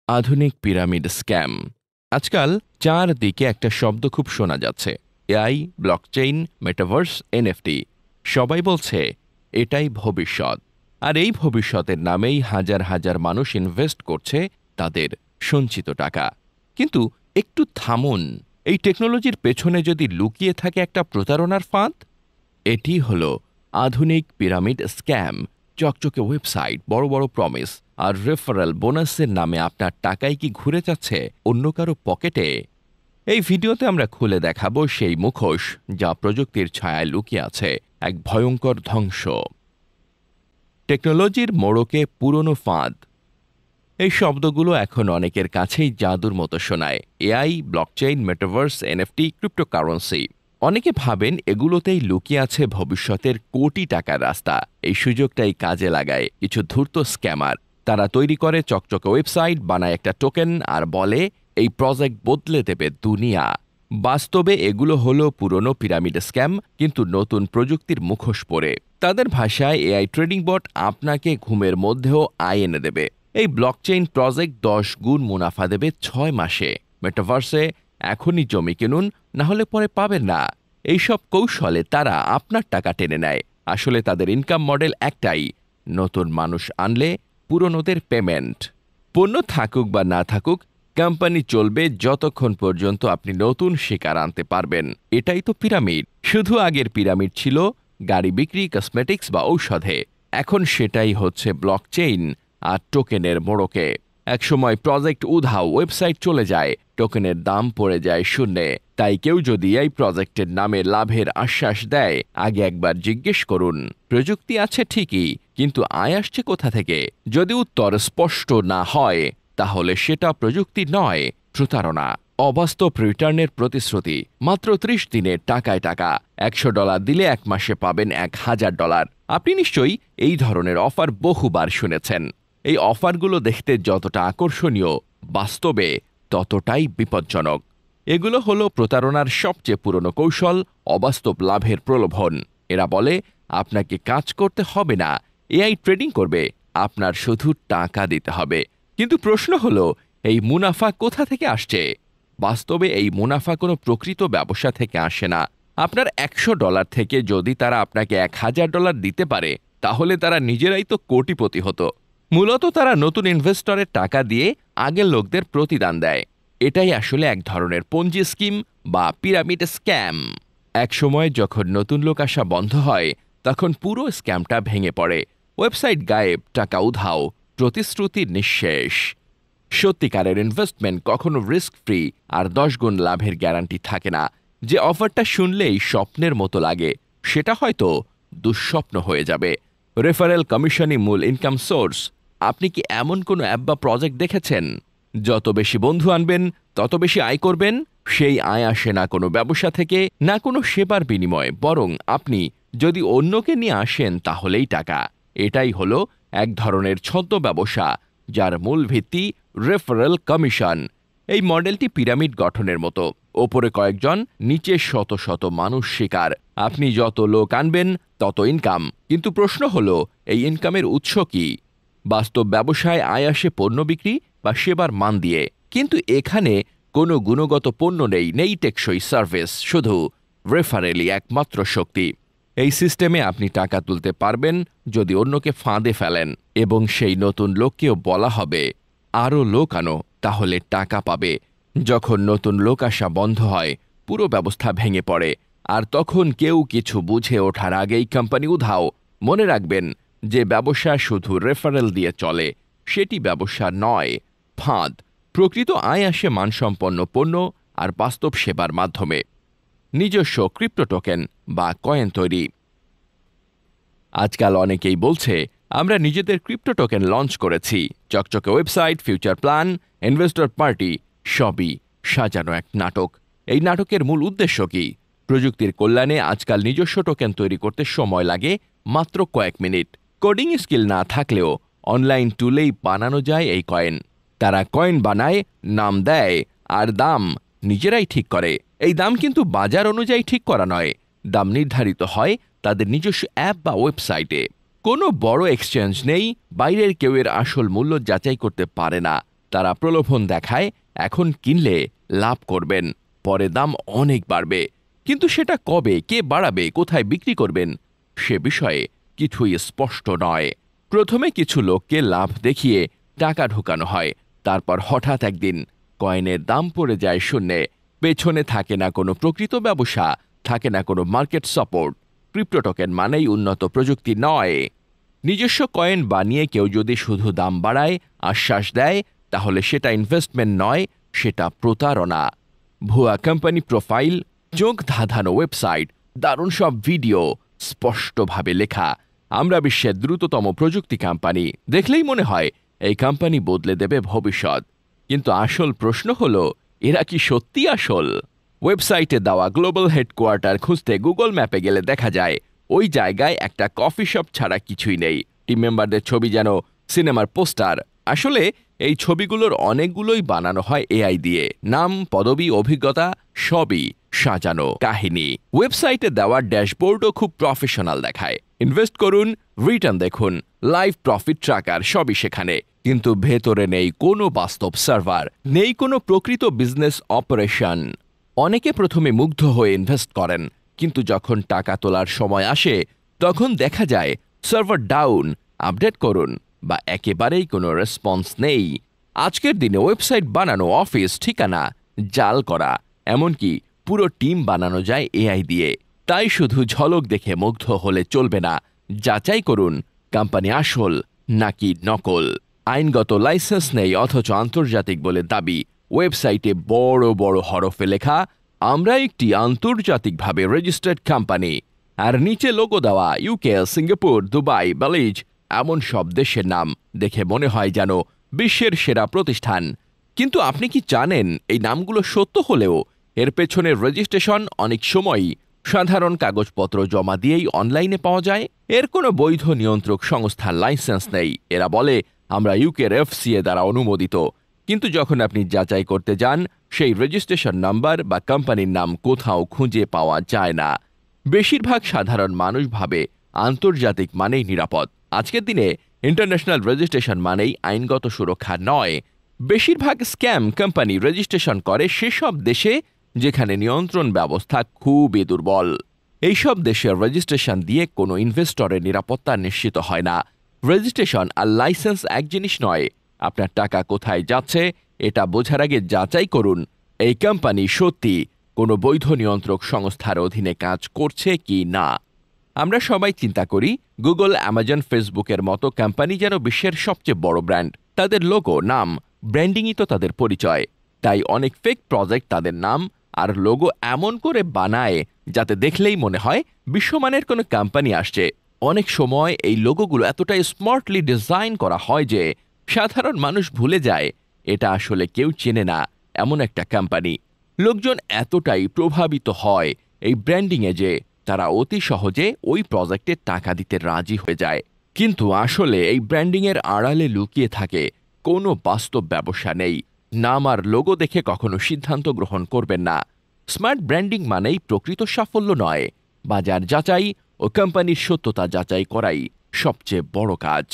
আধুনিক pyramid scam. আজকাল চারদিকে একটা শব্দ খুব শোনা যাচ্ছে, এআই, ব্লকচেইন, মেটাভার্স, এনএফটি। সবাই বলছে এটাই ভবিষ্যৎ। আর এই ভবিষ্যতের নামেই হাজার হাজার মানুষ ইনভেস্ট করছে তাদের সঞ্চিত টাকা। কিন্তু একটু থামুন, এই টেকনোলজির পেছনে যদি লুকিয়ে থাকে একটা প্রতারণার ফাঁদ। এটি হলো আধুনিক পিরামিড স্ক্যাম। চকচকে ওয়েবসাইট, বড় বড় প্রমিস আর রেফারেল বোনাসের নামে আপনার টাকাই কি ঘুরে যাচ্ছে অন্য কারো পকেটে? এই ভিডিওতে আমরা খুলে দেখাবো সেই মুখোশ যা প্রযুক্তির ছায়ায় লুকিয়ে আছে এক ভয়ঙ্কর ধ্বংস। টেকনোলজির মোড়কে পুরনো ফাঁদ। এই শব্দগুলো এখন অনেকের কাছেই জাদুর মতো শোনায়। AI, blockchain, metaverse, NFT, cryptocurrency. অনেকে ভাবেন এগুলোতেই লুকিয়ে আছে ভবিষ্যতের কোটি টাকার রাস্তা। এই সুযোগটাই কাজে লাগায় কিছু ধূর্ত স্ক্যামার। তারা তৈরি করে চকচকে ওয়েবসাইট, বানায় একটা টোকেন আর বলে এই প্রজেক্ট বদলে দেবে দুনিয়া। বাস্তবে এগুলো হলো পুরনো পিরামিড স্ক্যাম, কিন্তু নতুন প্রযুক্তির মুখোশ পরে। তাদের ভাষায় এআই ট্রেডিং বট আপনাকে ঘুমের মধ্যেও আয় এনে দেবে। এই ব্লকচেইন প্রজেক্ট 10 গুণ মুনাফা দেবে 6 মাসে। মেটাভার্সে এখনই জমি কিনুন, না হলে পরে পাবেন না। এইসব কৌশলে তারা আপনার টাকা টেনে নেয়। আসলে তাদের ইনকাম মডেল একটাই, নতুন মানুষ আনলে পুরনোদের পেমেন্ট। পণ্য থাকুক বা না থাকুক, কোম্পানি চলবে যতক্ষণ পর্যন্ত আপনি নতুন শিকার আনতে পারবেন। এটাই তো পিরামিড। শুধু আগের পিরামিড ছিল গাড়ি বিক্রি, কসমেটিক্স বা ঔষধে। এখন সেটাই হচ্ছে ব্লকচেইন আর টোকেনের মোড়কে। একসময় প্রজেক্ট উধাও, ওয়েবসাইট চলে যায়, টোকেনের দাম পড়ে যায় শূন্যে। তাই কেউ যদি এই প্রজেক্টের নামে লাভের আশ্বাস দেয়, আগে একবার জিজ্ঞেস করুন। প্রযুক্তি আছে ঠিকই, কিন্তু আয় আসছে কোথা থেকে? যদি উত্তর স্পষ্ট না হয়, তাহলে সেটা প্রযুক্তি নয়, প্রতারণা। অবাস্তব রিটার্নের প্রতিশ্রুতি। মাত্র 30 দিনে টাকায় টাকা। $100 দিলে 1 মাসে পাবেন $1000। আপনি নিশ্চয়ই এই ধরনের অফার বহুবার শুনেছেন। এই অফারগুলো দেখতে যতটা আকর্ষণীয়, বাস্তবে ততটাই বিপজ্জনক। এগুলো হলো প্রতারণার সবচেয়ে পুরনো কৌশল, অবাস্তব লাভের প্রলোভন। এরা বলে আপনাকে কাজ করতে হবে না, এআই ট্রেডিং করবে, আপনার শুধু টাকা দিতে হবে। কিন্তু প্রশ্ন হলো, এই মুনাফা কোথা থেকে আসছে? বাস্তবে এই মুনাফা কোনো প্রকৃত ব্যবসা থেকে আসে না। আপনার $100 থেকে যদি তারা আপনাকে $1000 দিতে পারে, তাহলে তারা নিজেরাই তো কোটিপতি হতো। মূলত তারা নতুন ইনভেস্টরের টাকা দিয়ে আগের লোকদের প্রতিদান দেয়। এটাই আসলে এক ধরনের পঞ্জি স্কিম বা পিরামিড স্ক্যাম। এক সময় যখন নতুন লোক আসা বন্ধ হয়, তখন পুরো স্ক্যামটা ভেঙে পড়ে। ওয়েবসাইট গায়েব, টাকা উধাও, প্রতিশ্রুতি নিঃশেষ। সত্যিকারের ইনভেস্টমেন্ট কখনো রিস্ক ফ্রি আর 10 গুণ লাভের গ্যারান্টি থাকে না। যে অফারটা শুনলেই স্বপ্নের মতো লাগে, সেটা হয়তো দুঃস্বপ্ন হয়ে যাবে। রেফারেল কমিশনই মূল ইনকাম সোর্স। আপনি কি এমন কোনো অ্যাপ বা প্রজেক্ট দেখেছেন? যত বেশি বন্ধু আনবেন, তত বেশি আয় করবেন। সেই আয় আসে না কোনো ব্যবসা থেকে, না কোনো সেবার বিনিময়ে, বরং আপনি যদি অন্যকে নিয়ে আসেন তাহলেই টাকা। এটাই হলো এক ধরনের ছদ্ম ব্যবসা, যার মূল ভিত্তি রেফারেল কমিশন। এই মডেলটি পিরামিড গঠনের মতো। ওপরে কয়েকজন, নিচে শত শত মানুষ শিকার। আপনি যত লোক আনবেন তত ইনকাম। কিন্তু প্রশ্ন হলো, এই ইনকামের উৎস কি? বাস্তব ব্যবসায় আয় আসে পণ্য বিক্রি বা সেবার মান দিয়ে। কিন্তু এখানে কোনো গুণগত পণ্য নেই টেকসই সার্ভিস, শুধু রেফারেলই একমাত্র শক্তি। এই সিস্টেমে আপনি টাকা তুলতে পারবেন যদি অন্যকে ফাঁদে ফেলেন, এবং সেই নতুন লোককেও বলা হবে আরও লোক আনো, তাহলে টাকা পাবে। যখন নতুন লোক আসা বন্ধ হয়, পুরো ব্যবস্থা ভেঙে পড়ে। আর তখন কেউ কিছু বুঝে ওঠার আগেই কোম্পানি উধাও। মনে রাখবেন, যে ব্যবসা শুধু রেফারেল দিয়ে চলে, সেটি ব্যবসা নয়, ফাঁদ। প্রকৃত আয় আসে মানসম্পন্ন পণ্য আর বাস্তব সেবার মাধ্যমে। নিজস্ব ক্রিপ্টো টোকেন বা কয়েন তৈরি। আজকাল অনেকেই বলছে আমরা নিজেদের ক্রিপ্টো টোকেন লঞ্চ করেছি। চকচকে website, future plan, investor party, সবই সাজানো এক নাটক। এই নাটকের মূল উদ্দেশ্য কি? প্রযুক্তির কল্যাণে আজকাল নিজস্ব টোকেন তৈরি করতে সময় লাগে মাত্র কয়েক মিনিট। কোডিং স্কিল না থাকলেও অনলাইন টুলেই বানানো যায় এই কয়েন। তারা কয়েন বানায়, নাম দেয়, আর দাম নিজেরাই ঠিক করে। এই দাম কিন্তু বাজার অনুযায়ী ঠিক করা নয়। দাম নির্ধারিত হয় তাদের নিজস্ব অ্যাপ বা ওয়েবসাইটে। কোনো বড় এক্সচেঞ্জ নেই, বাইরের কেউ এর আসল মূল্য যাচাই করতে পারে না। তারা প্রলোভন দেখায় এখন কিনলে লাভ করবেন, পরে দাম অনেক বাড়বে, কিন্তু সেটা কবে, কে বাড়াবে, কোথায় বিক্রি করবেন সে বিষয়ে কিছুই স্পষ্ট নয়। প্রথমে কিছু লোককে লাভ দেখিয়ে টাকা ঢোকানো হয়, তারপর হঠাৎ একদিন কয়েনের দাম পড়ে যায় শূন্যে। পেছনে থাকে না কোনো প্রকৃত ব্যবসা, থাকে না কোনো মার্কেট সাপোর্ট। ক্রিপ্টো টোকেন মানেই উন্নত প্রযুক্তি নয়। নিজস্ব কয়েন বানিয়ে কেউ যদি শুধু দাম বাড়ায়, আশ্বাস দেয়, তাহলে সেটা ইনভেস্টমেন্ট নয়, সেটা প্রতারণা। ভুয়া কোম্পানি প্রোফাইল, চোখ ধাঁধানো ওয়েবসাইট, দারুণ সব ভিডিও, স্পষ্টভাবে লেখা আমরা বিশ্বের দ্রুততম প্রযুক্তি কোম্পানি, দেখলেই মনে হয় এই কোম্পানি বদলে দেবে ভবিষ্যৎ। কিন্তু আসল প্রশ্ন হলো, এরা কি সত্যি আসল? ওয়েবসাইটে দেওয়া গ্লোবাল হেডকোয়ার্টার খুঁজতে গুগল ম্যাপে গেলে দেখা যায় ওই জায়গায় একটা কফি শপ ছাড়া কিছুই নেই। টিম মেম্বারদের ছবি যেন সিনেমার পোস্টার। আসলে এই ছবিগুলোর অনেকগুলোই বানানো হয় এআই দিয়ে। নাম, পদবি, অভিজ্ঞতা সবই সাজানো কাহিনী। ওয়েবসাইটে দেওয়া ড্যাশবোর্ডও খুব প্রফেশনাল দেখায়। ইনভেস্ট করুন, রিটার্ন দেখুন, লাইভ প্রফিট ট্র্যাকার সবই সেখানে। কিন্তু ভেতরে নেই কোনো বাস্তব সার্ভার, নেই কোনো প্রকৃত বিজনেস অপারেশন। অনেকে প্রথমে মুগ্ধ হয়ে ইনভেস্ট করেন, কিন্তু যখন টাকা তোলার সময় আসে তখন দেখা যায় সার্ভার ডাউন, আপডেট করুন, বা একেবারেই কোনো রেসপন্স নেই। আজকের দিনে ওয়েবসাইট বানানো, অফিস ঠিকানা জাল করা, এমনকি পুরো টিম বানানো যায় এআই দিয়ে। তাই শুধু ঝলক দেখে মুগ্ধ হলে চলবে না, যাচাই করুন কোম্পানি আসল নাকি নকল। আইনগত লাইসেন্স নেই অথচ আন্তর্জাতিক বলে দাবি। ওয়েবসাইটে বড় বড় হরফে লেখা আমরা একটি আন্তর্জাতিকভাবে রেজিস্টার্ড কোম্পানি, আর নিচে লোগো দেওয়া ইউকে, সিঙ্গাপুর, দুবাই, বালিজ, এমন সব দেশের নাম। দেখে মনে হয় যেন বিশ্বের সেরা প্রতিষ্ঠান। কিন্তু আপনি কি জানেন এই নামগুলো সত্য হলেও এর পেছনের রেজিস্ট্রেশন অনেক সময়ই সাধারণ কাগজপত্র জমা দিয়েই অনলাইনে পাওয়া যায়। এর কোনো বৈধ নিয়ন্ত্রক সংস্থার লাইসেন্স নেই। এরা বলে আমরা ইউকের এফসিএ দ্বারা অনুমোদিত, কিন্তু যখন আপনি যাচাই করতে যান সেই রেজিস্ট্রেশন নাম্বার বা কোম্পানির নাম কোথাও খুঁজে পাওয়া যায় না। বেশিরভাগ সাধারণ মানুষ ভাবে আন্তর্জাতিক মানেই নিরাপদ। আজকের দিনে ইন্টারন্যাশনাল রেজিস্ট্রেশন মানেই আইনগত সুরক্ষা নয়। বেশিরভাগ স্ক্যাম কোম্পানি রেজিস্ট্রেশন করে সেসব দেশে যেখানে নিয়ন্ত্রণ ব্যবস্থা খুবই দুর্বল। এইসব দেশের রেজিস্ট্রেশন দিয়ে কোনো ইনভেস্টরের নিরাপত্তা নিশ্চিত হয় না। রেজিস্ট্রেশন আর লাইসেন্স এক জিনিস নয়। আপনার টাকা কোথায় যাচ্ছে এটা বোঝার আগে যাচাই করুন এই কোম্পানি সত্যি কোনো বৈধ নিয়ন্ত্রক সংস্থার অধীনে কাজ করছে কি না। আমরা সবাই চিন্তা করি গুগল, অ্যামাজন, ফেসবুকের মতো কোম্পানি যেন বিশ্বের সবচেয়ে বড় ব্র্যান্ড। তাদের লোগো, নাম, ব্র্যান্ডিংই তো তাদের পরিচয়। তাই অনেক ফেক প্রজেক্ট তাদের নাম আর লোগো এমন করে বানায় যাতে দেখলেই মনে হয় বিশ্বমানের কোনো কোম্পানি আসছে। অনেক সময় এই লোগোগুলো এতটাই স্মার্টলি ডিজাইন করা হয় যে সাধারণ মানুষ ভুলে যায় এটা আসলে কেউ চেনে না এমন একটা কোম্পানি। লোকজন এতটাই প্রভাবিত হয় এই ব্র্যান্ডিংয়ে যে তারা অতি সহজে ওই প্রজেক্টে টাকা দিতে রাজি হয়ে যায়। কিন্তু আসলে এই ব্র্যান্ডিংয়ের আড়ালে লুকিয়ে থাকে কোনো বাস্তব ব্যবসা নেই। নাম আর লোগো দেখে কখনো সিদ্ধান্ত গ্রহণ করবেন না। স্মার্ট ব্র্যান্ডিং মানেই প্রকৃত সাফল্য নয়, বাজার যাচাই ও কোম্পানির সত্যতা যাচাই করাই সবচেয়ে বড় কাজ।